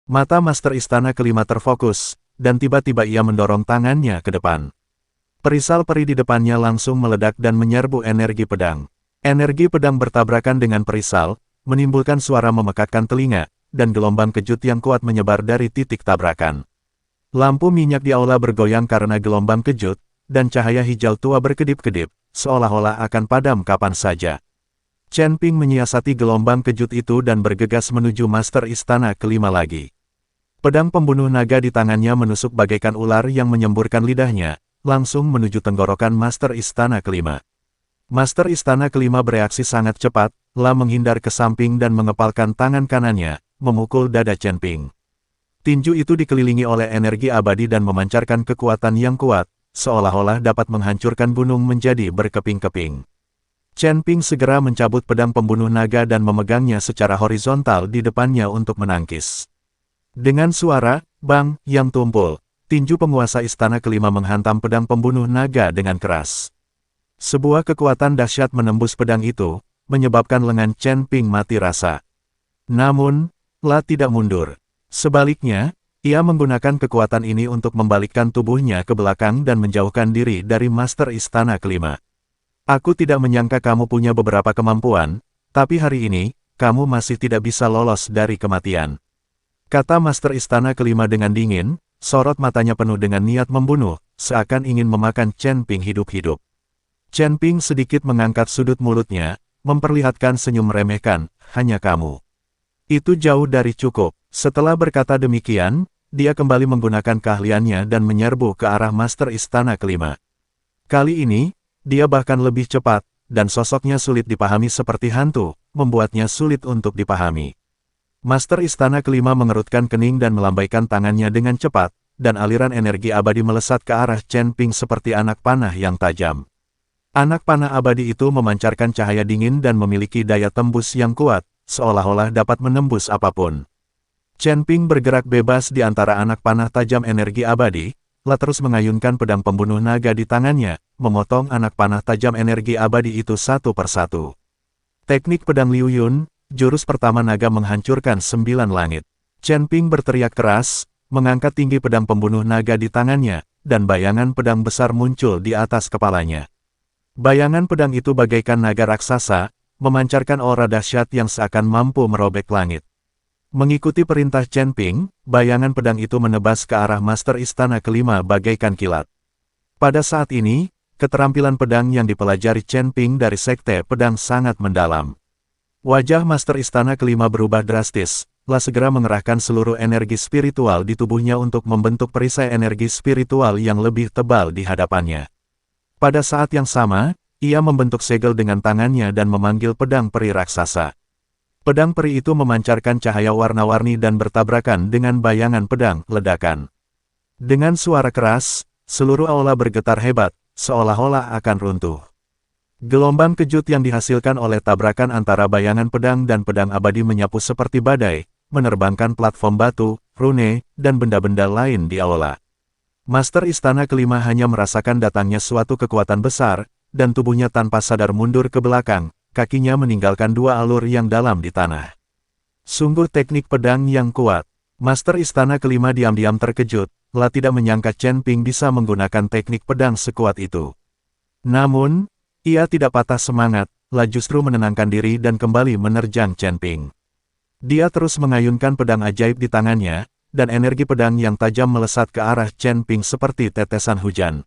Mata Master Istana Kelima terfokus, dan tiba-tiba ia mendorong tangannya ke depan. Perisal peri di depannya langsung meledak dan menyerbu energi pedang. Energi pedang bertabrakan dengan perisal, menimbulkan suara memekakkan telinga, dan gelombang kejut yang kuat menyebar dari titik tabrakan. Lampu minyak di aula bergoyang karena gelombang kejut, dan cahaya hijau tua berkedip-kedip, seolah-olah akan padam kapan saja. Chen Ping menyiasati gelombang kejut itu dan bergegas menuju Master Istana Kelima lagi. Pedang pembunuh naga di tangannya menusuk bagaikan ular yang menyemburkan lidahnya, langsung menuju tenggorokan Master Istana Kelima. Master Istana Kelima bereaksi sangat cepat, menghindar ke samping dan mengepalkan tangan kanannya, memukul dada Chen Ping. Tinju itu dikelilingi oleh energi abadi dan memancarkan kekuatan yang kuat, seolah-olah dapat menghancurkan gunung menjadi berkeping-keping. Chen Ping segera mencabut pedang pembunuh naga dan memegangnya secara horizontal di depannya untuk menangkis. Dengan suara, bang, yang tumpul, tinju penguasa Istana Kelima menghantam pedang pembunuh naga dengan keras. Sebuah kekuatan dahsyat menembus pedang itu, menyebabkan lengan Chen Ping mati rasa. Namun, La tidak mundur. Sebaliknya, ia menggunakan kekuatan ini untuk membalikkan tubuhnya ke belakang dan menjauhkan diri dari Master Istana Kelima. Aku tidak menyangka kamu punya beberapa kemampuan, tapi hari ini, kamu masih tidak bisa lolos dari kematian. Kata Master Istana Kelima dengan dingin, sorot matanya penuh dengan niat membunuh, seakan ingin memakan Chen Ping hidup-hidup. Chen Ping sedikit mengangkat sudut mulutnya, memperlihatkan senyum meremehkan, hanya kamu. Itu jauh dari cukup. Setelah berkata demikian, dia kembali menggunakan keahliannya dan menyerbu ke arah Master Istana Kelima. Kali ini, dia bahkan lebih cepat, dan sosoknya sulit dipahami seperti hantu, membuatnya sulit untuk dipahami. Master Istana Kelima mengerutkan kening dan melambaikan tangannya dengan cepat, dan aliran energi abadi melesat ke arah Chen Ping seperti anak panah yang tajam. Anak panah abadi itu memancarkan cahaya dingin dan memiliki daya tembus yang kuat, seolah-olah dapat menembus apapun. Chen Ping bergerak bebas di antara anak panah tajam energi abadi, terus mengayunkan pedang pembunuh naga di tangannya, memotong anak panah tajam energi abadi itu satu persatu. Teknik pedang Liu Yun, jurus pertama naga menghancurkan 9 langit. Chen Ping berteriak keras, mengangkat tinggi pedang pembunuh naga di tangannya, dan bayangan pedang besar muncul di atas kepalanya. Bayangan pedang itu bagaikan naga raksasa, memancarkan aura dahsyat yang seakan mampu merobek langit. Mengikuti perintah Chen Ping, bayangan pedang itu menebas ke arah Master Istana Kelima bagaikan kilat. Pada saat ini, keterampilan pedang yang dipelajari Chen Ping dari Sekte Pedang sangat mendalam. Wajah Master Istana Kelima berubah drastis, segera mengerahkan seluruh energi spiritual di tubuhnya untuk membentuk perisai energi spiritual yang lebih tebal di hadapannya. Pada saat yang sama, ia membentuk segel dengan tangannya dan memanggil pedang peri raksasa. Pedang peri itu memancarkan cahaya warna-warni dan bertabrakan dengan bayangan pedang ledakan. Dengan suara keras, seluruh aula bergetar hebat, seolah-olah akan runtuh. Gelombang kejut yang dihasilkan oleh tabrakan antara bayangan pedang dan pedang abadi menyapu seperti badai, menerbangkan platform batu, rune, dan benda-benda lain di aula. Master Istana Kelima hanya merasakan datangnya suatu kekuatan besar, dan tubuhnya tanpa sadar mundur ke belakang, kakinya meninggalkan 2 alur yang dalam di tanah. Sungguh teknik pedang yang kuat. Master Istana Kelima diam-diam terkejut, tidak menyangka Chen Ping bisa menggunakan teknik pedang sekuat itu. Namun, ia tidak patah semangat, justru menenangkan diri dan kembali menerjang Chen Ping. Dia terus mengayunkan pedang ajaib di tangannya, dan energi pedang yang tajam melesat ke arah Chen Ping seperti tetesan hujan.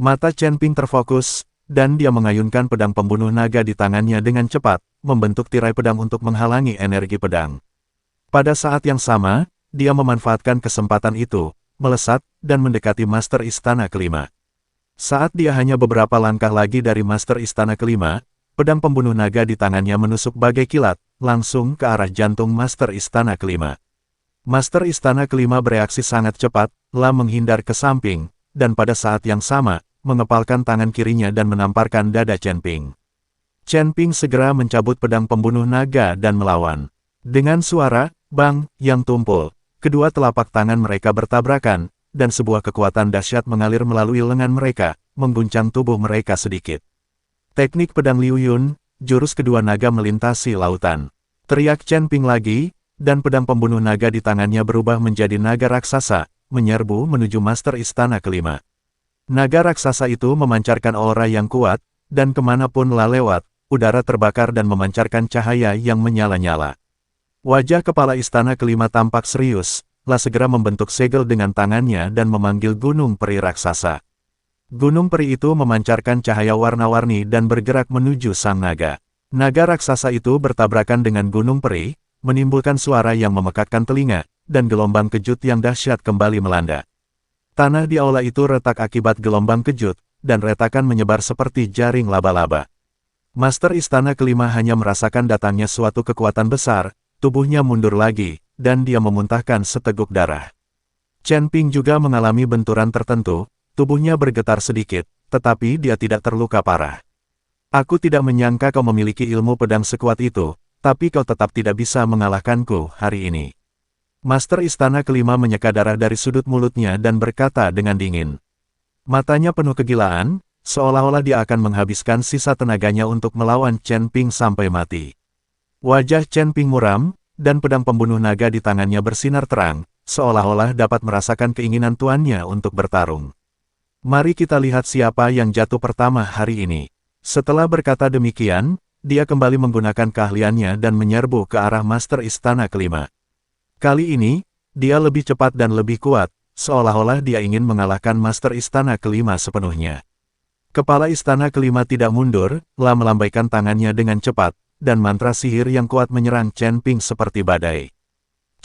Mata Chen Ping terfokus, dan dia mengayunkan pedang pembunuh naga di tangannya dengan cepat, membentuk tirai pedang untuk menghalangi energi pedang. Pada saat yang sama, dia memanfaatkan kesempatan itu, melesat, dan mendekati Master Istana Kelima. Saat dia hanya beberapa langkah lagi dari Master Istana Kelima, pedang pembunuh naga di tangannya menusuk bagai kilat, langsung ke arah jantung Master Istana Kelima. Master Istana Kelima bereaksi sangat cepat, menghindar ke samping, dan pada saat yang sama, mengepalkan tangan kirinya dan menamparkan dada Chen Ping. Chen Ping segera mencabut pedang pembunuh naga dan melawan. Dengan suara, bang, yang tumpul, kedua telapak tangan mereka bertabrakan, dan sebuah kekuatan dahsyat mengalir melalui lengan mereka, mengguncang tubuh mereka sedikit. Teknik pedang Liu Yun, jurus kedua naga melintasi lautan. Teriak Chen Ping lagi, dan pedang pembunuh naga di tangannya berubah menjadi naga raksasa, menyerbu menuju Master Istana kelima. Naga raksasa itu memancarkan aura yang kuat, dan kemanapun lah lewat, udara terbakar dan memancarkan cahaya yang menyala-nyala. Wajah kepala istana kelima tampak serius, lah segera membentuk segel dengan tangannya dan memanggil gunung peri raksasa. Gunung peri itu memancarkan cahaya warna-warni dan bergerak menuju sang naga. Naga raksasa itu bertabrakan dengan gunung peri, menimbulkan suara yang memekakkan telinga, dan gelombang kejut yang dahsyat kembali melanda. Tanah di aula itu retak akibat gelombang kejut, dan retakan menyebar seperti jaring laba-laba. Master Istana kelima hanya merasakan datangnya suatu kekuatan besar, tubuhnya mundur lagi, dan dia memuntahkan seteguk darah. Chen Ping juga mengalami benturan tertentu, tubuhnya bergetar sedikit, tetapi dia tidak terluka parah. Aku tidak menyangka kau memiliki ilmu pedang sekuat itu, tapi kau tetap tidak bisa mengalahkanku hari ini. Master Istana kelima menyeka darah dari sudut mulutnya dan berkata dengan dingin. Matanya penuh kegilaan, seolah-olah dia akan menghabiskan sisa tenaganya untuk melawan Chen Ping sampai mati. Wajah Chen Ping muram, dan pedang pembunuh naga di tangannya bersinar terang, seolah-olah dapat merasakan keinginan tuannya untuk bertarung. Mari kita lihat siapa yang jatuh pertama hari ini. Setelah berkata demikian, dia kembali menggunakan keahliannya dan menyerbu ke arah Master Istana kelima. Kali ini, dia lebih cepat dan lebih kuat, seolah-olah dia ingin mengalahkan Master Istana kelima sepenuhnya. Kepala Istana kelima tidak mundur, lah melambaikan tangannya dengan cepat, dan mantra sihir yang kuat menyerang Chen Ping seperti badai.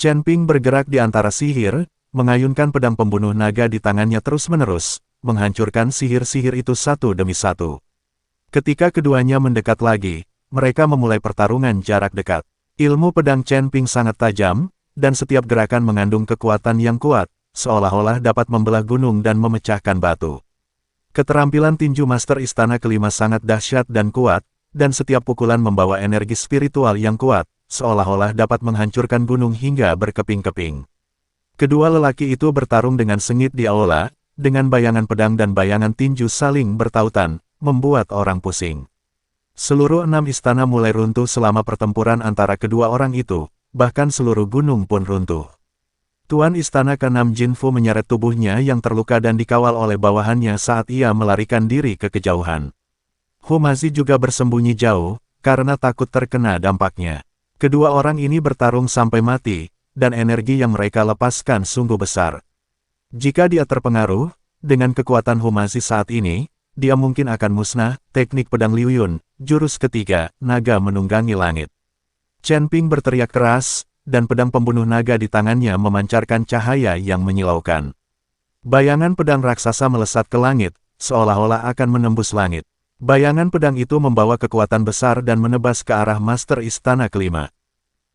Chen Ping bergerak di antara sihir, mengayunkan pedang pembunuh naga di tangannya terus-menerus, menghancurkan sihir-sihir itu satu demi satu. Ketika keduanya mendekat lagi, mereka memulai pertarungan jarak dekat. Ilmu pedang Chen Ping sangat tajam, dan setiap gerakan mengandung kekuatan yang kuat, seolah-olah dapat membelah gunung dan memecahkan batu. Keterampilan tinju Master Istana kelima sangat dahsyat dan kuat, dan setiap pukulan membawa energi spiritual yang kuat, seolah-olah dapat menghancurkan gunung hingga berkeping-keping. Kedua lelaki itu bertarung dengan sengit di aula, dengan bayangan pedang dan bayangan tinju saling bertautan, membuat orang pusing. Seluruh 6 istana mulai runtuh selama pertempuran antara kedua orang itu, bahkan seluruh gunung pun runtuh. Tuan Istana ke-6 Jin Fu menyeret tubuhnya yang terluka dan dikawal oleh bawahannya saat ia melarikan diri ke kejauhan. Hu Mazi juga bersembunyi jauh, karena takut terkena dampaknya. Kedua orang ini bertarung sampai mati, dan energi yang mereka lepaskan sungguh besar. Jika dia terpengaruh, dengan kekuatan Hu Mazi saat ini, dia mungkin akan musnah. Teknik pedang Liu Yun, jurus ketiga, naga menunggangi langit. Chen Ping berteriak keras, dan pedang pembunuh naga di tangannya memancarkan cahaya yang menyilaukan. Bayangan pedang raksasa melesat ke langit, seolah-olah akan menembus langit. Bayangan pedang itu membawa kekuatan besar dan menebas ke arah Master Istana kelima.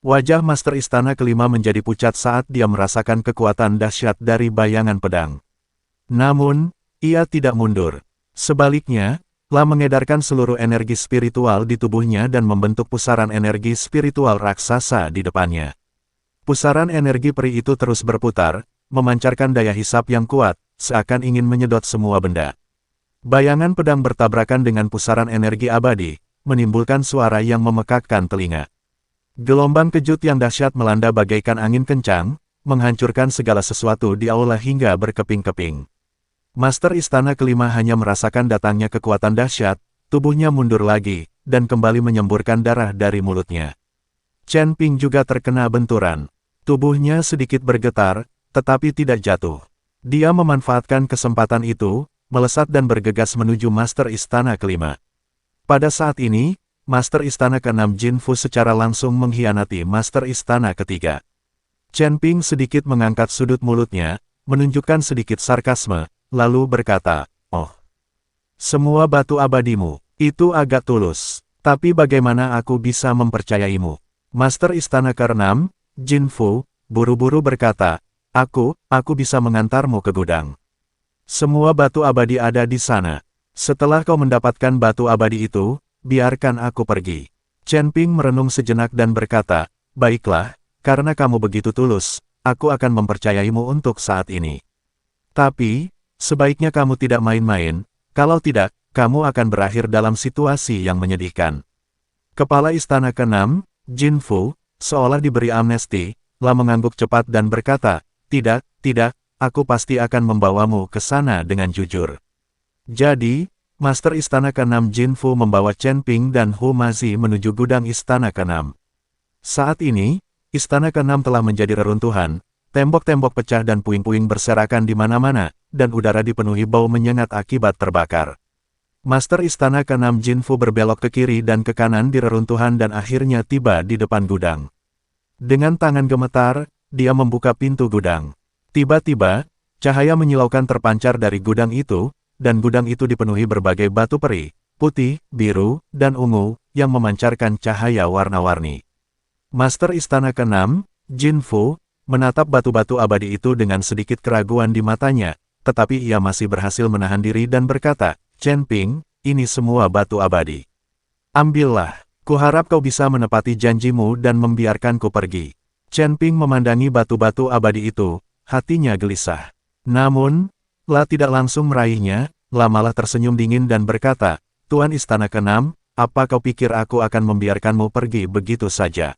Wajah Master Istana kelima menjadi pucat saat dia merasakan kekuatan dahsyat dari bayangan pedang. Namun, ia tidak mundur. Sebaliknya, lah mengedarkan seluruh energi spiritual di tubuhnya dan membentuk pusaran energi spiritual raksasa di depannya. Pusaran energi peri itu terus berputar, memancarkan daya hisap yang kuat, seakan ingin menyedot semua benda. Bayangan pedang bertabrakan dengan pusaran energi abadi, menimbulkan suara yang memekakkan telinga. Gelombang kejut yang dahsyat melanda bagaikan angin kencang, menghancurkan segala sesuatu di aula hingga berkeping-keping. Master Istana kelima hanya merasakan datangnya kekuatan dahsyat, tubuhnya mundur lagi, dan kembali menyemburkan darah dari mulutnya. Chen Ping juga terkena benturan. Tubuhnya sedikit bergetar, tetapi tidak jatuh. Dia memanfaatkan kesempatan itu, melesat dan bergegas menuju Master Istana kelima. Pada saat ini, Master Istana ke-6 Jin Fu secara langsung mengkhianati Master Istana ketiga. Chen Ping sedikit mengangkat sudut mulutnya, menunjukkan sedikit sarkasme, lalu berkata, "Oh, semua batu abadimu, itu agak tulus. Tapi bagaimana aku bisa mempercayaimu?" Master Istana ke-6, Jin Fu, buru-buru berkata, Aku bisa mengantarmu ke gudang. Semua batu abadi ada di sana. Setelah kau mendapatkan batu abadi itu, biarkan aku pergi." Chen Ping merenung sejenak dan berkata, "Baiklah, karena kamu begitu tulus, aku akan mempercayaimu untuk saat ini. Tapi, sebaiknya kamu tidak main-main, kalau tidak, kamu akan berakhir dalam situasi yang menyedihkan." Kepala Istana ke-6, Jin Fu, seolah diberi amnesti, La mengangguk cepat dan berkata, tidak, aku pasti akan membawamu ke sana dengan jujur. Jadi, Master Istana ke-6 Jin Fu membawa Chen Ping dan Hu Mazi menuju gudang Istana ke-6. Saat ini, Istana ke-6 telah menjadi reruntuhan, tembok-tembok pecah dan puing-puing berserakan di mana-mana, dan udara dipenuhi bau menyengat akibat terbakar. Master Istana ke-6 Jin Fu berbelok ke kiri dan ke kanan di reruntuhan dan akhirnya tiba di depan gudang. Dengan tangan gemetar, dia membuka pintu gudang. Tiba-tiba, cahaya menyilaukan terpancar dari gudang itu, dan gudang itu dipenuhi berbagai batu peri, putih, biru, dan ungu, yang memancarkan cahaya warna-warni. Master Istana ke-6, Jin Fu, menatap batu-batu abadi itu dengan sedikit keraguan di matanya, tetapi ia masih berhasil menahan diri dan berkata, Chen Ping, ini semua batu abadi. Ambillah. Kuharap kau bisa menepati janjimu dan membiarkanku pergi. Chen Ping memandangi batu-batu abadi itu, hatinya gelisah. Namun, La tidak langsung meraihnya, La malah tersenyum dingin dan berkata, Tuan Istana ke-6, apa kau pikir aku akan membiarkanmu pergi begitu saja?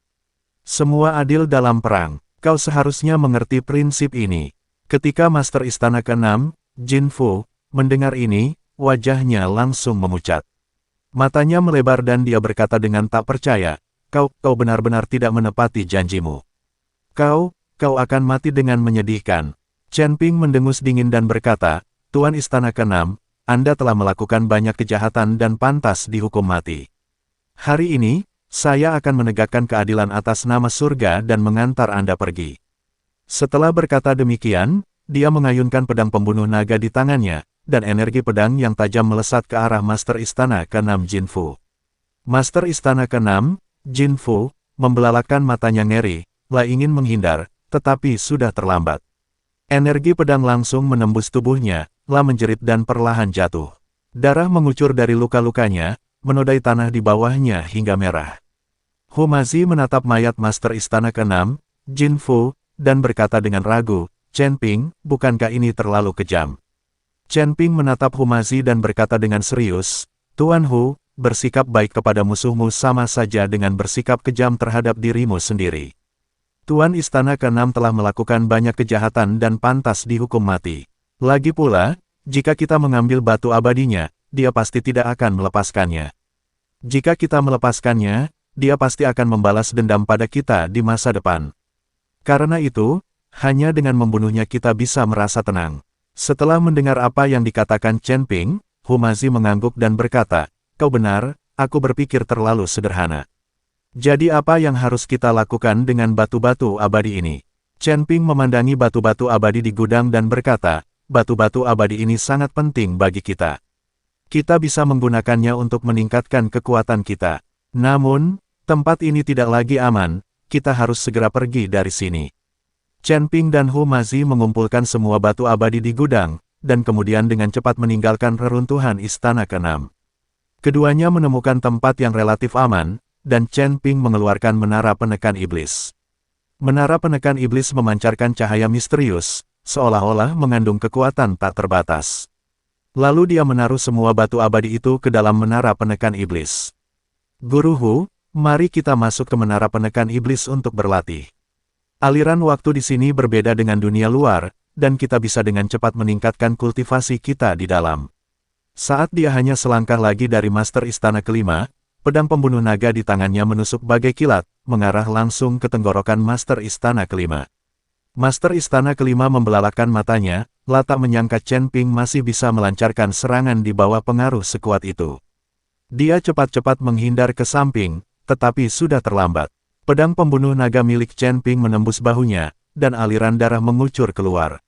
Semua adil dalam perang, kau seharusnya mengerti prinsip ini. Ketika Master Istana ke-6, Jin Fu, mendengar ini, wajahnya langsung memucat. Matanya melebar dan dia berkata dengan tak percaya, kau benar-benar tidak menepati janjimu. Kau akan mati dengan menyedihkan. Chen Ping mendengus dingin dan berkata, Tuan Istana ke-6, Anda telah melakukan banyak kejahatan dan pantas dihukum mati. Hari ini, saya akan menegakkan keadilan atas nama surga dan mengantar Anda pergi. Setelah berkata demikian, dia mengayunkan pedang pembunuh naga di tangannya, dan energi pedang yang tajam melesat ke arah Master Istana ke-6 Jin Fu. Master Istana ke-6, Jin Fu, membelalakan matanya ngeri, La ingin menghindar, tetapi sudah terlambat. Energi pedang langsung menembus tubuhnya, La menjerit dan perlahan jatuh. Darah mengucur dari luka-lukanya, menodai tanah di bawahnya hingga merah. Hu Mazi menatap mayat Master Istana ke-6, Jin Fu, dan berkata dengan ragu, Chen Ping, bukankah ini terlalu kejam? Chen Ping menatap Hu Mazi dan berkata dengan serius, Tuan Hu, bersikap baik kepada musuhmu sama saja dengan bersikap kejam terhadap dirimu sendiri. Tuan Istana ke-6 telah melakukan banyak kejahatan dan pantas dihukum mati. Lagi pula, jika kita mengambil batu abadinya, dia pasti tidak akan melepaskannya. Jika kita melepaskannya, dia pasti akan membalas dendam pada kita di masa depan. Karena itu, hanya dengan membunuhnya kita bisa merasa tenang. Setelah mendengar apa yang dikatakan Chen Ping, Hu Mazi mengangguk dan berkata, kau benar, aku berpikir terlalu sederhana. Jadi apa yang harus kita lakukan dengan batu-batu abadi ini? Chen Ping memandangi batu-batu abadi di gudang dan berkata, batu-batu abadi ini sangat penting bagi kita. Kita bisa menggunakannya untuk meningkatkan kekuatan kita. Namun, tempat ini tidak lagi aman, kita harus segera pergi dari sini. Chen Ping dan Hu Mazi mengumpulkan semua batu abadi di gudang, dan kemudian dengan cepat meninggalkan reruntuhan Istana ke-6. Keduanya menemukan tempat yang relatif aman, dan Chen Ping mengeluarkan menara penekan iblis. Menara penekan iblis memancarkan cahaya misterius, seolah-olah mengandung kekuatan tak terbatas. Lalu dia menaruh semua batu abadi itu ke dalam menara penekan iblis. Guru Hu, mari kita masuk ke menara penekan iblis untuk berlatih. Aliran waktu di sini berbeda dengan dunia luar, dan kita bisa dengan cepat meningkatkan kultivasi kita di dalam. Saat dia hanya selangkah lagi dari Master Istana ke-5, pedang pembunuh naga di tangannya menusuk bagai kilat, mengarah langsung ke tenggorokan Master Istana ke-5. Master Istana ke-5 membelalakan matanya, La tak menyangka Chen Ping masih bisa melancarkan serangan di bawah pengaruh sekuat itu. Dia cepat-cepat menghindar ke samping, tetapi sudah terlambat. Pedang pembunuh naga milik Chen Ping menembus bahunya, dan aliran darah mengucur keluar.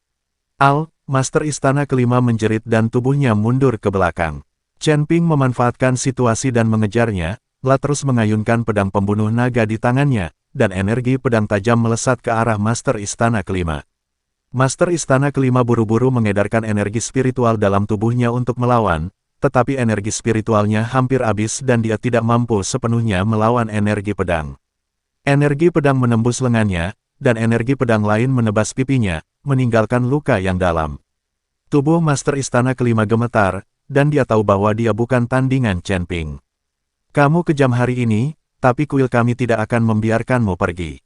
Master Istana ke-5 menjerit dan tubuhnya mundur ke belakang. Chen Ping memanfaatkan situasi dan mengejarnya, La terus mengayunkan pedang pembunuh naga di tangannya, dan energi pedang tajam melesat ke arah Master Istana ke-5. Master Istana ke-5 buru-buru mengedarkan energi spiritual dalam tubuhnya untuk melawan, tetapi energi spiritualnya hampir habis dan dia tidak mampu sepenuhnya melawan energi pedang. Energi pedang menembus lengannya, dan energi pedang lain menebas pipinya, meninggalkan luka yang dalam. Tubuh Master Istana ke-5 gemetar, dan dia tahu bahwa dia bukan tandingan Chen Ping. Kamu kejam hari ini, tapi kuil kami tidak akan membiarkanmu pergi.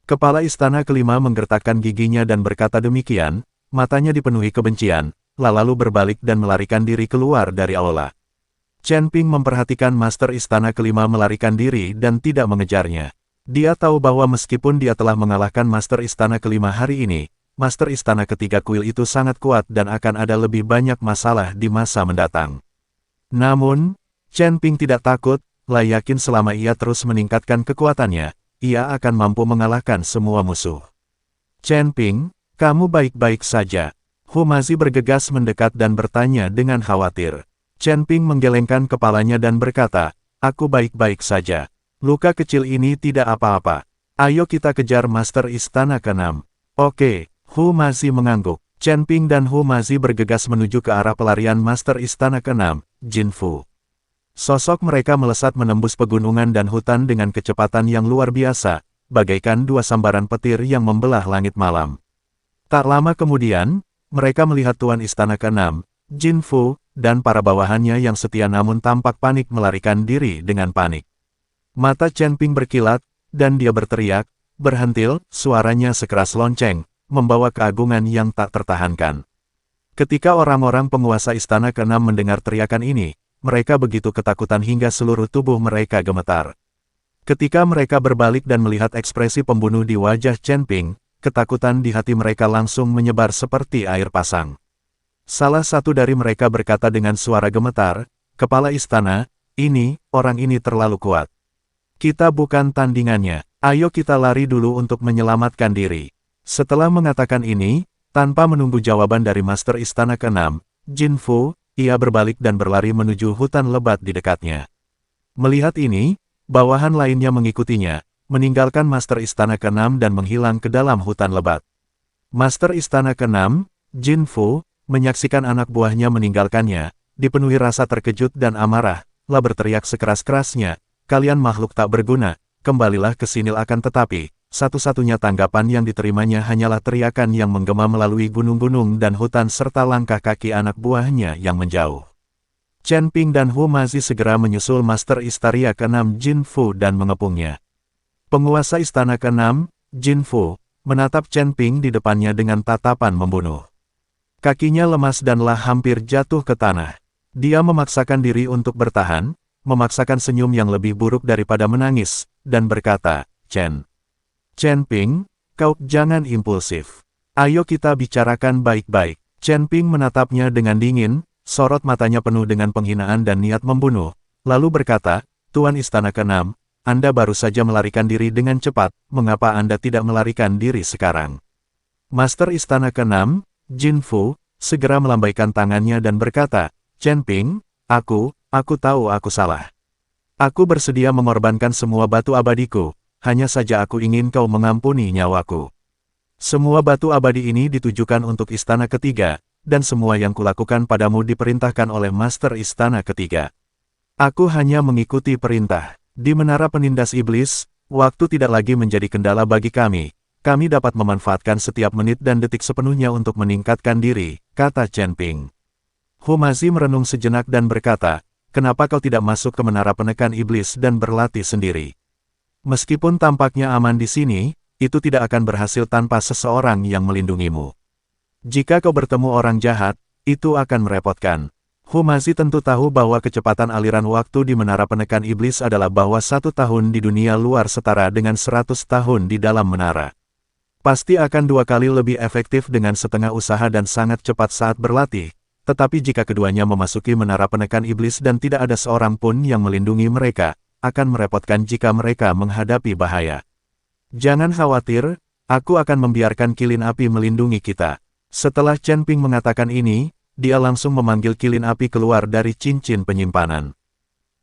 Kepala istana kelima menggertakkan giginya dan berkata demikian, matanya dipenuhi kebencian, lalu berbalik dan melarikan diri keluar dari aula. Chen Ping memperhatikan master istana kelima melarikan diri dan tidak mengejarnya. Dia tahu bahwa meskipun dia telah mengalahkan master istana kelima hari ini, master istana ketiga kuil itu sangat kuat dan akan ada lebih banyak masalah di masa mendatang. Namun, Chen Ping tidak takut, yakin selama ia terus meningkatkan kekuatannya, ia akan mampu mengalahkan semua musuh. Chen Ping, kamu baik-baik saja. Hu Mazi bergegas mendekat dan bertanya dengan khawatir. Chen Ping menggelengkan kepalanya dan berkata, aku baik-baik saja. Luka kecil ini tidak apa-apa. Ayo kita kejar master istana ke-6. Oke, Hu Mazi mengangguk. Chen Ping dan Hu Mazi bergegas menuju ke arah pelarian master istana ke-6, Jin Fu. Sosok mereka melesat menembus pegunungan dan hutan dengan kecepatan yang luar biasa, bagaikan dua sambaran petir yang membelah langit malam. Tak lama kemudian, mereka melihat Tuan Istana ke-6, Jin Fu, dan para bawahannya yang setia namun tampak panik melarikan diri dengan panik. Mata Chen Ping berkilat, dan dia berteriak, berhentil, suaranya sekeras lonceng, membawa keagungan yang tak tertahankan. Ketika orang-orang penguasa Istana ke-6 mendengar teriakan ini, mereka begitu ketakutan hingga seluruh tubuh mereka gemetar. Ketika mereka berbalik dan melihat ekspresi pembunuh di wajah Chen Ping, ketakutan di hati mereka langsung menyebar seperti air pasang. Salah satu dari mereka berkata dengan suara gemetar, Kepala Istana, orang ini terlalu kuat. Kita bukan tandingannya, ayo kita lari dulu untuk menyelamatkan diri. Setelah mengatakan ini, tanpa menunggu jawaban dari Master Istana ke-6, Jin Fu, ia berbalik dan berlari menuju hutan lebat di dekatnya. Melihat ini, bawahan lainnya mengikutinya, meninggalkan Master Istana ke-6 dan menghilang ke dalam hutan lebat. Master Istana ke-6, Jin Fu, menyaksikan anak buahnya meninggalkannya, dipenuhi rasa terkejut dan amarah, berteriak sekeras-kerasnya, kalian makhluk tak berguna, kembalilah ke sini akan tetapi, satu-satunya tanggapan yang diterimanya hanyalah teriakan yang menggema melalui gunung-gunung dan hutan serta langkah kaki anak buahnya yang menjauh. Chen Ping dan Hu Mazi segera menyusul Master Istana ke-6 Jin Fu dan mengepungnya. Penguasa Istana ke-6, Jin Fu, menatap Chen Ping di depannya dengan tatapan membunuh. Kakinya lemas dan hampir jatuh ke tanah. Dia memaksakan diri untuk bertahan, memaksakan senyum yang lebih buruk daripada menangis, dan berkata, Chen Ping, kau jangan impulsif. Ayo kita bicarakan baik-baik. Chen Ping menatapnya dengan dingin, sorot matanya penuh dengan penghinaan dan niat membunuh, lalu berkata, Tuan Istana ke-6, Anda baru saja melarikan diri dengan cepat, mengapa Anda tidak melarikan diri sekarang? Master Istana ke-6, Jin Fu, segera melambaikan tangannya dan berkata, Chen Ping, aku tahu aku salah. Aku bersedia mengorbankan semua batu abadiku. Hanya saja aku ingin kau mengampuni nyawaku. Semua batu abadi ini ditujukan untuk istana ketiga, dan semua yang kulakukan padamu diperintahkan oleh Master Istana ketiga. Aku hanya mengikuti perintah. Di Menara Penindas Iblis, waktu tidak lagi menjadi kendala bagi kami. Kami dapat memanfaatkan setiap menit dan detik sepenuhnya untuk meningkatkan diri, kata Chen Ping. Hu Mazi merenung sejenak dan berkata, kenapa kau tidak masuk ke Menara Penekan Iblis dan berlatih sendiri? Meskipun tampaknya aman di sini, itu tidak akan berhasil tanpa seseorang yang melindungimu. Jika kau bertemu orang jahat, itu akan merepotkan. Hu Mazi tentu tahu bahwa kecepatan aliran waktu di Menara Penekan Iblis adalah bahwa 1 tahun di dunia luar setara dengan 100 tahun di dalam menara. Pasti akan 2 kali lebih efektif dengan setengah usaha dan sangat cepat saat berlatih, tetapi jika keduanya memasuki Menara Penekan Iblis dan tidak ada seorang pun yang melindungi mereka, akan merepotkan jika mereka menghadapi bahaya. Jangan khawatir, aku akan membiarkan kilin api melindungi kita. Setelah Chen Ping mengatakan ini, dia langsung memanggil kilin api keluar dari cincin penyimpanan.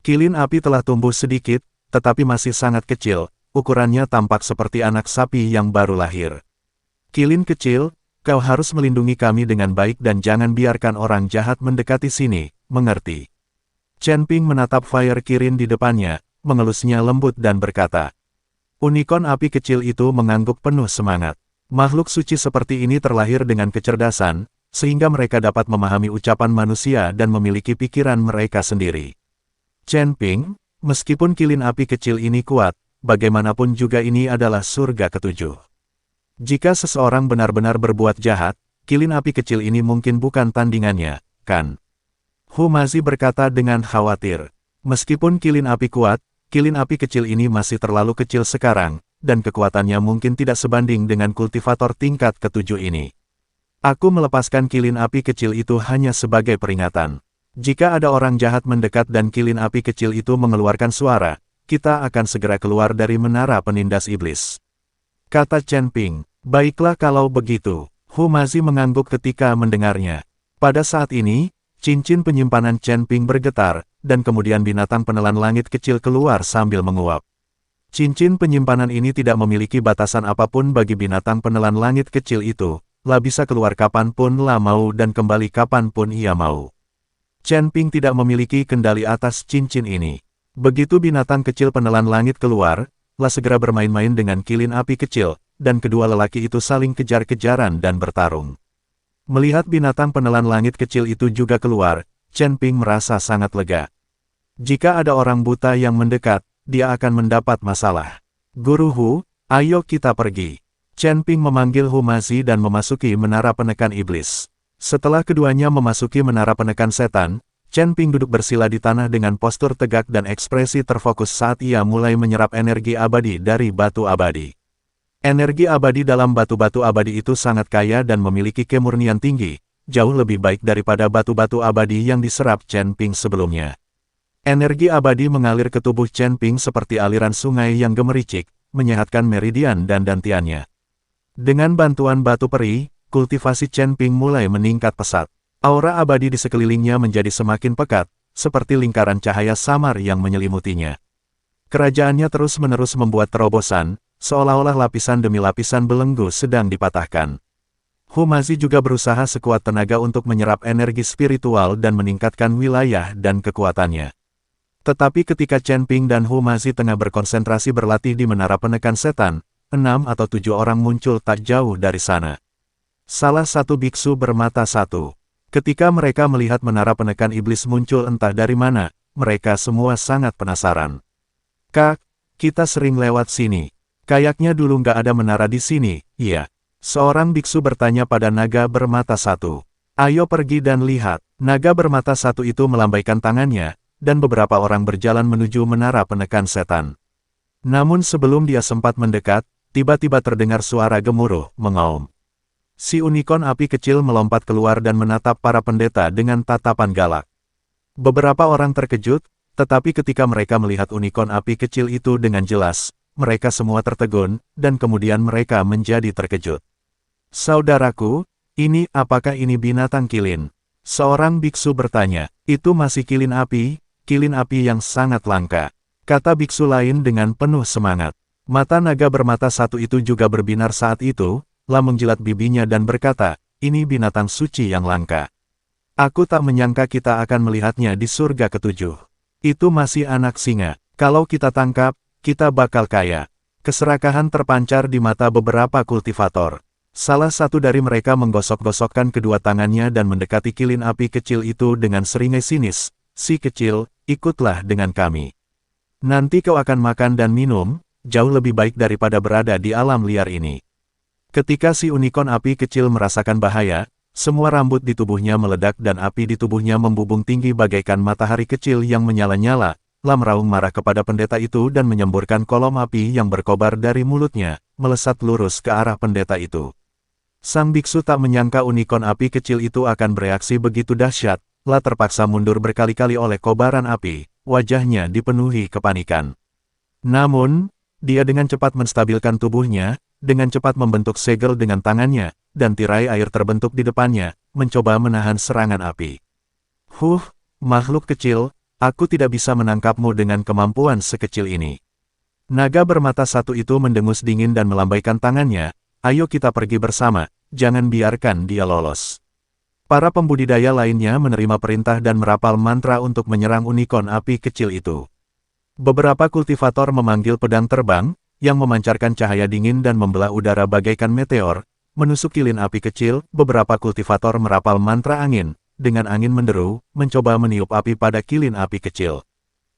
Kilin api telah tumbuh sedikit, tetapi masih sangat kecil, ukurannya tampak seperti anak sapi yang baru lahir. Kilin kecil, kau harus melindungi kami dengan baik dan jangan biarkan orang jahat mendekati sini, mengerti? Chen Ping menatap Fire Kirin di depannya, mengelusnya lembut dan berkata. Unicorn api kecil itu mengangguk penuh semangat. Makhluk suci seperti ini terlahir dengan kecerdasan, sehingga mereka dapat memahami ucapan manusia dan memiliki pikiran mereka sendiri. Chen Ping, Meskipun kilin api kecil ini kuat, bagaimanapun juga ini adalah surga ketujuh. Jika seseorang benar-benar berbuat jahat, kilin api kecil ini mungkin bukan tandingannya, kan? Humazi berkata dengan khawatir. Meskipun kilin api kuat, kilin api kecil ini masih terlalu kecil sekarang, dan kekuatannya mungkin tidak sebanding dengan kultivator tingkat ketujuh ini. Aku melepaskan kilin api kecil itu hanya sebagai peringatan. Jika ada orang jahat mendekat dan kilin api kecil itu mengeluarkan suara, kita akan segera keluar dari menara penindas iblis. Kata Chen Ping. Baiklah kalau begitu. Humazi mengangguk ketika mendengarnya. Pada saat ini, cincin penyimpanan Chen Ping bergetar, dan kemudian binatang penelan langit kecil keluar sambil menguap. Cincin penyimpanan ini tidak memiliki batasan apapun bagi binatang penelan langit kecil itu, lah bisa keluar kapanpun lah mau dan kembali kapanpun ia mau. Chen Ping tidak memiliki kendali atas cincin ini. Begitu binatang kecil penelan langit keluar, lah segera bermain-main dengan kilin api kecil, dan kedua lelaki itu saling kejar-kejaran dan bertarung. Melihat binatang penelan langit kecil itu juga keluar, Chen Ping merasa sangat lega. Jika ada orang buta yang mendekat, dia akan mendapat masalah. Guru Hu, ayo kita pergi. Chen Ping memanggil Humazi dan memasuki menara penekan iblis. Setelah keduanya memasuki menara penekan setan, Chen Ping duduk bersila di tanah dengan postur tegak dan ekspresi terfokus saat ia mulai menyerap energi abadi dari batu abadi. Energi abadi dalam batu-batu abadi itu sangat kaya dan memiliki kemurnian tinggi, jauh lebih baik daripada batu-batu abadi yang diserap Chen Ping sebelumnya. Energi abadi mengalir ke tubuh Chen Ping seperti aliran sungai yang gemericik, menyehatkan meridian dan dantiannya. Dengan bantuan batu peri, kultivasi Chen Ping mulai meningkat pesat. Aura abadi di sekelilingnya menjadi semakin pekat, seperti lingkaran cahaya samar yang menyelimutinya. Kerajaannya terus-menerus membuat terobosan, seolah-olah lapisan demi lapisan belenggu sedang dipatahkan. Humazi juga berusaha sekuat tenaga untuk menyerap energi spiritual dan meningkatkan wilayah dan kekuatannya. Tetapi ketika Chen Ping dan Humazi tengah berkonsentrasi berlatih di menara penekan setan, 6 atau 7 orang muncul tak jauh dari sana. Salah satu biksu bermata satu. Ketika mereka melihat menara penekan iblis muncul entah dari mana, mereka semua sangat penasaran. Kak, kita sering lewat sini. Kayaknya dulu nggak ada menara di sini, iya. Seorang biksu bertanya pada naga bermata satu. Ayo pergi dan lihat. Naga bermata satu itu melambaikan tangannya, dan beberapa orang berjalan menuju menara penekan setan. Namun sebelum dia sempat mendekat, tiba-tiba terdengar suara gemuruh, mengaum. Si unicorn api kecil melompat keluar dan menatap para pendeta dengan tatapan galak. Beberapa orang terkejut, tetapi ketika mereka melihat unicorn api kecil itu dengan jelas, mereka semua tertegun, dan kemudian mereka menjadi terkejut. Saudaraku, apakah ini binatang kilin? Seorang biksu bertanya, itu masih kilin api yang sangat langka. Kata biksu lain dengan penuh semangat. Mata naga bermata satu itu juga berbinar saat itu, lah menjilat bibinya dan berkata, ini binatang suci yang langka. Aku tak menyangka kita akan melihatnya di surga ketujuh. Itu masih anak singa. Kalau kita tangkap, kita bakal kaya. Keserakahan terpancar di mata beberapa kultivator. Salah satu dari mereka menggosok-gosokkan kedua tangannya dan mendekati kilin api kecil itu dengan seringai sinis. Si kecil, ikutlah dengan kami. Nanti kau akan makan dan minum, jauh lebih baik daripada berada di alam liar ini. Ketika si unicorn api kecil merasakan bahaya, semua rambut di tubuhnya meledak dan api di tubuhnya membubung tinggi bagaikan matahari kecil yang menyala-nyala, lah meraung marah kepada pendeta itu dan menyemburkan kolom api yang berkobar dari mulutnya, melesat lurus ke arah pendeta itu. Sang biksu tak menyangka unicorn api kecil itu akan bereaksi begitu dahsyat, lah terpaksa mundur berkali-kali oleh kobaran api, wajahnya dipenuhi kepanikan. Namun, dia dengan cepat menstabilkan tubuhnya, dengan cepat membentuk segel dengan tangannya, dan tirai air terbentuk di depannya, mencoba menahan serangan api. Makhluk kecil, aku tidak bisa menangkapmu dengan kemampuan sekecil ini. Naga bermata satu itu mendengus dingin dan melambaikan tangannya, ayo kita pergi bersama, jangan biarkan dia lolos. Para pembudidaya lainnya menerima perintah dan merapal mantra untuk menyerang unicorn api kecil itu. Beberapa kultivator memanggil pedang terbang, yang memancarkan cahaya dingin dan membelah udara bagaikan meteor, menusuk kilin api kecil. Beberapa kultivator merapal mantra angin, dengan angin menderu, mencoba meniup api pada kilin api kecil.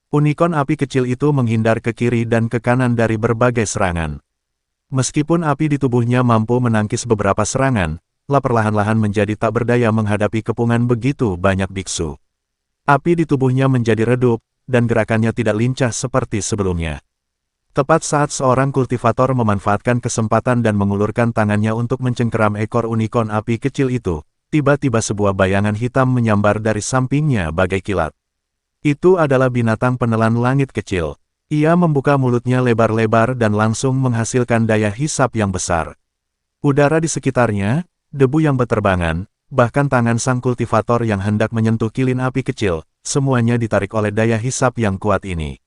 Unicorn api kecil itu menghindar ke kiri dan ke kanan dari berbagai serangan. Meskipun api di tubuhnya mampu menangkis beberapa serangan, La perlahan-lahan menjadi tak berdaya menghadapi kepungan begitu banyak biksu. Api di tubuhnya menjadi redup, dan gerakannya tidak lincah seperti sebelumnya. Tepat saat seorang kultivator memanfaatkan kesempatan dan mengulurkan tangannya untuk mencengkeram ekor unicorn api kecil itu, tiba-tiba sebuah bayangan hitam menyambar dari sampingnya bagai kilat. Itu adalah binatang penelan langit kecil. Ia membuka mulutnya lebar-lebar dan langsung menghasilkan daya hisap yang besar. Udara di sekitarnya, debu yang berterbangan, bahkan tangan sang kultivator yang hendak menyentuh kilin api kecil, semuanya ditarik oleh daya hisap yang kuat ini.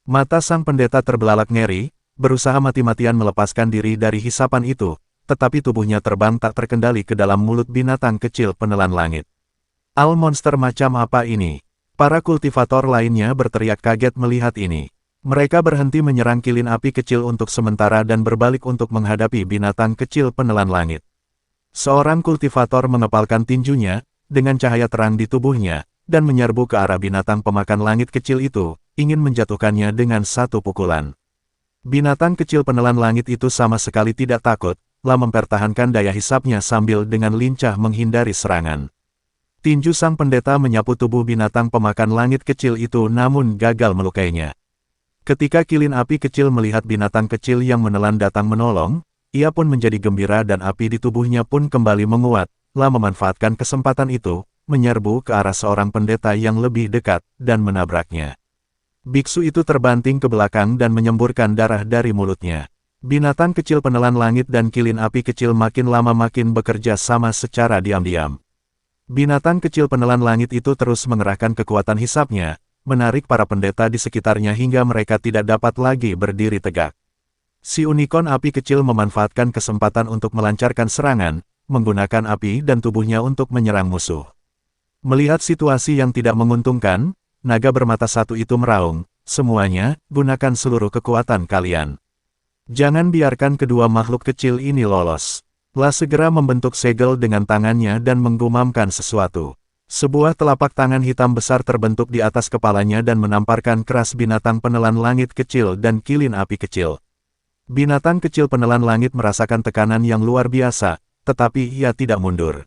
Mata sang pendeta terbelalak ngeri, berusaha mati-matian melepaskan diri dari hisapan itu, tetapi tubuhnya terbang tak terkendali ke dalam mulut binatang kecil penelan langit. Monster macam apa ini? Para kultivator lainnya berteriak kaget melihat ini. Mereka berhenti menyerang kilin api kecil untuk sementara dan berbalik untuk menghadapi binatang kecil penelan langit. Seorang kultivator mengepalkan tinjunya, dengan cahaya terang di tubuhnya, dan menyerbu ke arah binatang pemakan langit kecil itu, ingin menjatuhkannya dengan satu pukulan. Binatang kecil penelan langit itu sama sekali tidak takut, La mempertahankan daya hisapnya sambil dengan lincah menghindari serangan. Tinju sang pendeta menyapu tubuh binatang pemakan langit kecil itu namun gagal melukainya. Ketika kilin api kecil melihat binatang kecil yang menelan datang menolong, ia pun menjadi gembira dan api di tubuhnya pun kembali menguat. La memanfaatkan kesempatan itu, menyerbu ke arah seorang pendeta yang lebih dekat, dan menabraknya. Biksu itu terbanting ke belakang dan menyemburkan darah dari mulutnya. Binatang kecil penelan langit dan kilin api kecil makin lama makin bekerja sama secara diam-diam. Binatang kecil penelan langit itu terus mengerahkan kekuatan hisapnya, menarik para pendeta di sekitarnya hingga mereka tidak dapat lagi berdiri tegak. Si unicorn api kecil memanfaatkan kesempatan untuk melancarkan serangan, menggunakan api dan tubuhnya untuk menyerang musuh. Melihat situasi yang tidak menguntungkan, naga bermata satu itu meraung, "Semuanya, gunakan seluruh kekuatan kalian. Jangan biarkan kedua makhluk kecil ini lolos." La segera membentuk segel dengan tangannya dan menggumamkan sesuatu. Sebuah telapak tangan hitam besar terbentuk di atas kepalanya dan menamparkan keras binatang penelan langit kecil dan kilin api kecil. Binatang kecil penelan langit merasakan tekanan yang luar biasa, tetapi ia tidak mundur.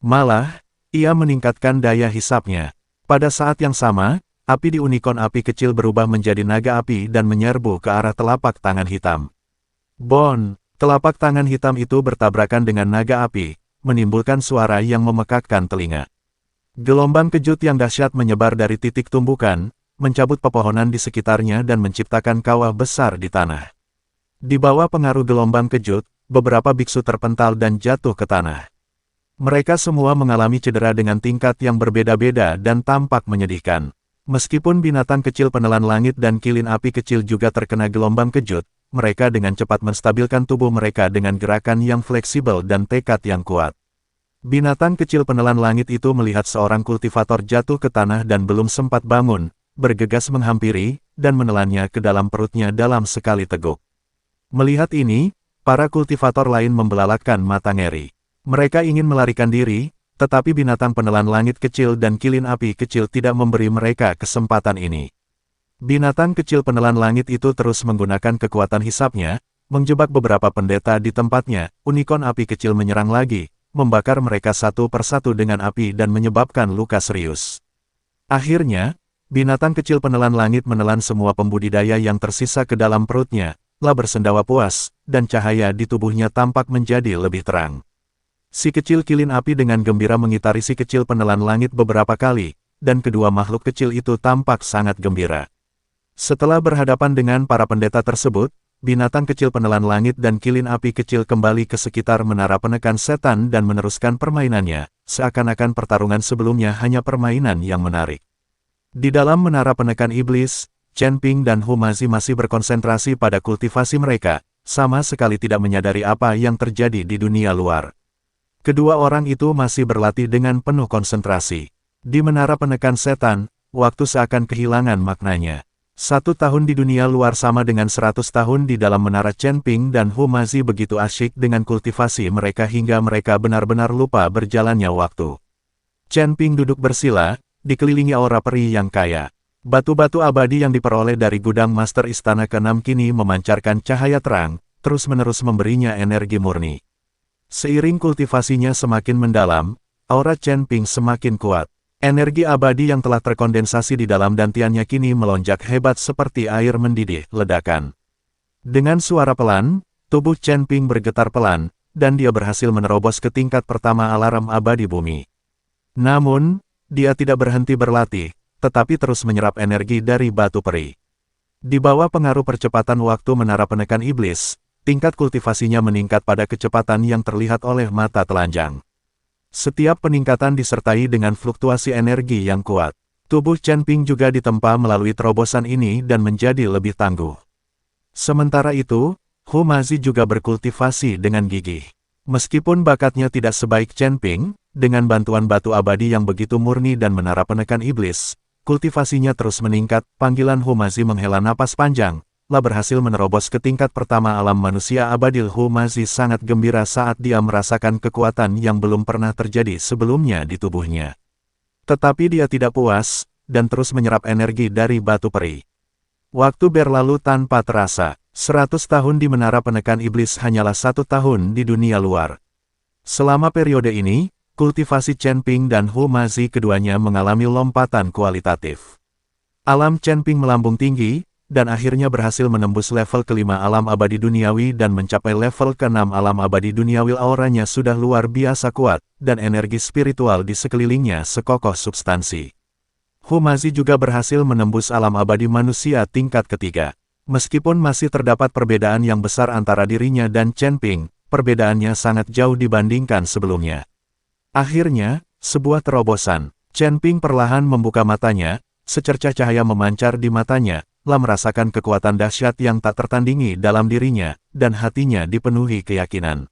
Malah, ia meningkatkan daya hisapnya. Pada saat yang sama, api di unicorn api kecil berubah menjadi naga api dan menyerbu ke arah telapak tangan hitam. Bon! Telapak tangan hitam itu bertabrakan dengan naga api, menimbulkan suara yang memekakkan telinga. Gelombang kejut yang dahsyat menyebar dari titik tumbukan, mencabut pepohonan di sekitarnya dan menciptakan kawah besar di tanah. Di bawah pengaruh gelombang kejut, beberapa biksu terpental dan jatuh ke tanah. Mereka semua mengalami cedera dengan tingkat yang berbeda-beda dan tampak menyedihkan. Meskipun binatang kecil penelan langit dan kilin api kecil juga terkena gelombang kejut, mereka dengan cepat menstabilkan tubuh mereka dengan gerakan yang fleksibel dan tekad yang kuat. Binatang kecil penelan langit itu melihat seorang kultivator jatuh ke tanah dan belum sempat bangun, bergegas menghampiri, dan menelannya ke dalam perutnya dalam sekali teguk. Melihat ini, para kultivator lain membelalakkan mata ngeri. Mereka ingin melarikan diri, tetapi binatang penelan langit kecil dan kilin api kecil tidak memberi mereka kesempatan ini. Binatang kecil penelan langit itu terus menggunakan kekuatan hisapnya, menjebak beberapa pendeta di tempatnya. Unicorn api kecil menyerang lagi, membakar mereka satu persatu dengan api dan menyebabkan luka serius. Akhirnya, binatang kecil penelan langit menelan semua pembudidaya yang tersisa ke dalam perutnya. La bersendawa puas, dan cahaya di tubuhnya tampak menjadi lebih terang. Si kecil kilin api dengan gembira mengitari si kecil penelan langit beberapa kali, dan kedua makhluk kecil itu tampak sangat gembira. Setelah berhadapan dengan para pendeta tersebut, binatang kecil penelan langit dan kilin api kecil kembali ke sekitar menara penekan setan dan meneruskan permainannya, seakan-akan pertarungan sebelumnya hanya permainan yang menarik. Di dalam menara penekan iblis, Chen Ping dan Hu Mazi masih berkonsentrasi pada kultivasi mereka, sama sekali tidak menyadari apa yang terjadi di dunia luar. Kedua orang itu masih berlatih dengan penuh konsentrasi. Di menara penekan setan, waktu seakan kehilangan maknanya. 1 tahun di dunia luar sama dengan 100 tahun di dalam menara Chen Ping dan Hu Mazi begitu asyik dengan kultivasi mereka hingga mereka benar-benar lupa berjalannya waktu. Chen Ping duduk bersila, dikelilingi aura peri yang kaya. Batu-batu abadi yang diperoleh dari gudang Master Istana ke-6 kini memancarkan cahaya terang, terus-menerus memberinya energi murni. Seiring kultivasinya semakin mendalam, aura Chen Ping semakin kuat. Energi abadi yang telah terkondensasi di dalam dantiannya kini melonjak hebat seperti air mendidih ledakan. Dengan suara pelan, tubuh Chen Ping bergetar pelan, dan dia berhasil menerobos ke tingkat pertama alarm abadi bumi. Namun, dia tidak berhenti berlatih, tetapi terus menyerap energi dari batu peri. Di bawah pengaruh percepatan waktu menara penekan iblis, tingkat kultivasinya meningkat pada kecepatan yang terlihat oleh mata telanjang. Setiap peningkatan disertai dengan fluktuasi energi yang kuat. Tubuh Chen Ping juga ditempa melalui terobosan ini dan menjadi lebih tangguh. Sementara itu, Hu Mazi juga berkultivasi dengan gigih. Meskipun bakatnya tidak sebaik Chen Ping, dengan bantuan batu abadi yang begitu murni dan menara penekan iblis, kultivasinya terus meningkat. Panggilan Hu Mazi menghela napas panjang, telah berhasil menerobos ke tingkat pertama alam manusia abadi. Hu Mazi sangat gembira saat dia merasakan kekuatan yang belum pernah terjadi sebelumnya di tubuhnya. Tetapi dia tidak puas, dan terus menyerap energi dari batu peri. Waktu berlalu tanpa terasa. 100 tahun di menara penekan iblis hanyalah 1 tahun di dunia luar. Selama periode ini, kultivasi Chen Ping dan Hu Mazi keduanya mengalami lompatan kualitatif. Alam Chen Ping melambung tinggi, dan akhirnya berhasil menembus level ke-5 alam abadi duniawi dan mencapai level ke-6 alam abadi duniawi. Auranya sudah luar biasa kuat, dan energi spiritual di sekelilingnya sekokoh substansi. Hu Mazi juga berhasil menembus alam abadi manusia tingkat ketiga. Meskipun masih terdapat perbedaan yang besar antara dirinya dan Chen Ping, perbedaannya sangat jauh dibandingkan sebelumnya. Akhirnya, sebuah terobosan. Chen Ping perlahan membuka matanya, secercah cahaya memancar di matanya, telah merasakan kekuatan dahsyat yang tak tertandingi dalam dirinya, dan hatinya dipenuhi keyakinan.